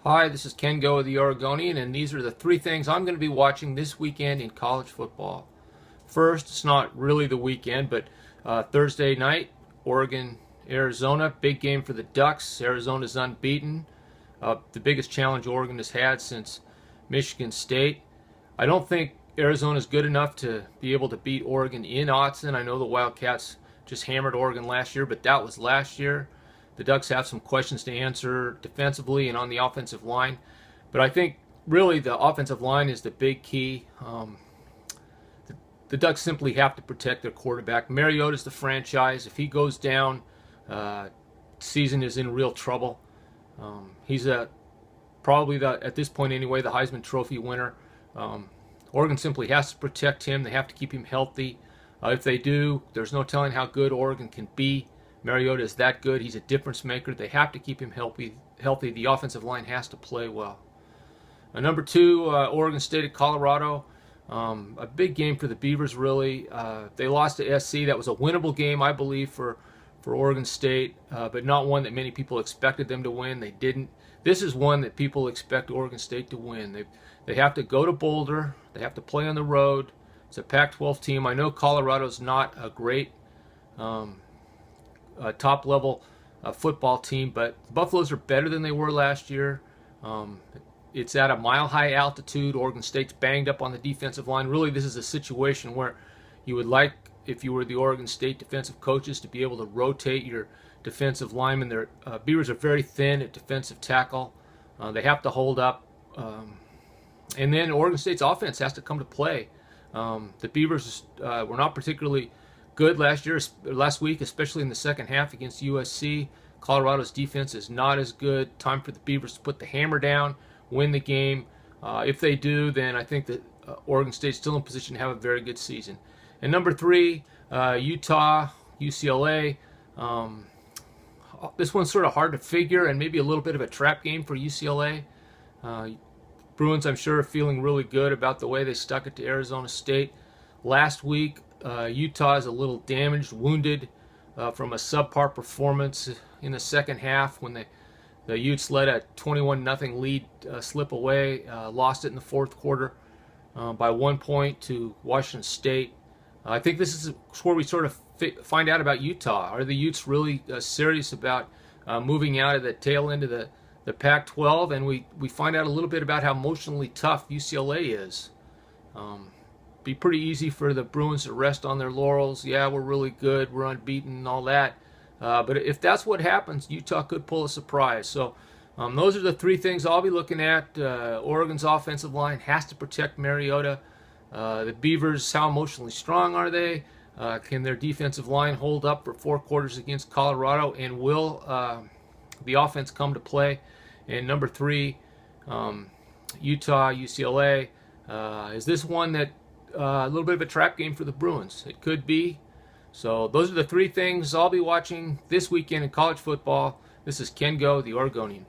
Hi, this is Ken Goe of the Oregonian, and these are the three things I'm going to be watching this weekend in college football. First, it's not really the weekend, but Thursday night, Oregon, Arizona, big game for the Ducks. Arizona's unbeaten, the biggest challenge Oregon has had since Michigan State. I don't think Arizona's good enough to be able to beat Oregon in Autzen. I know the Wildcats just hammered Oregon last year, but that was last year. The Ducks have some questions to answer defensively and on the offensive line. But I think really the offensive line is the big key. The Ducks simply have to protect their quarterback. Mariota's the franchise. If he goes down, season is in real trouble. He's probably, at this point anyway, the Heisman Trophy winner. Oregon simply has to protect him. They have to keep him healthy. If they do, there's no telling how good Oregon can be. Mariota is that good. He's a difference maker. They have to keep him healthy. The offensive line has to play well. Number two, Oregon State at Colorado. A big game for the Beavers, really. They lost to SC. That was a winnable game, I believe, for Oregon State, but not one that many people expected them to win. They didn't. This is one that people expect Oregon State to win. They have to go to Boulder. They have to play on the road. It's a Pac-12 team. I know Colorado's not a great top-level football team, but the Buffaloes are better than they were last year. It's at a mile-high altitude. Oregon State's banged up on the defensive line. Really, this is a situation where you would like, if you were the Oregon State defensive coaches, to be able to rotate your defensive linemen. Their Beavers are very thin at defensive tackle. They have to hold up. And then Oregon State's offense has to come to play. The Beavers were not particularly good last week, especially in the second half against USC. Colorado's defense is not as good. Time for the Beavers to put the hammer down, win the game. If they do, then I think that Oregon State's still in position to have a very good season. And number three, Utah, UCLA. This one's sort of hard to figure and maybe a little bit of a trap game for UCLA. Bruins, I'm sure, are feeling really good about the way they stuck it to Arizona State. Last week, Utah is a little damaged, wounded from a subpar performance in the second half when the Utes let a 21-0 lead slip away, lost it in the fourth quarter by 1 point to Washington State. I think this is where we sort of find out about Utah. Are the Utes really serious about moving out of the tail end of the Pac-12? And we find out a little bit about how emotionally tough UCLA is. Be pretty easy for the Bruins to rest on their laurels. Yeah, we're really good, we're unbeaten and all that. But if that's what happens, Utah could pull a surprise. So those are the three things I'll be looking at. Oregon's offensive line has to protect Mariota. The Beavers, how emotionally strong are they? Can their defensive line hold up for 4 quarters against Colorado? And will the offense come to play? And number three, Utah, UCLA. Is this one that a little bit of a trap game for the Bruins? It could be. So those are the three things I'll be watching this weekend in college football. This is Ken Goe, the Oregonian.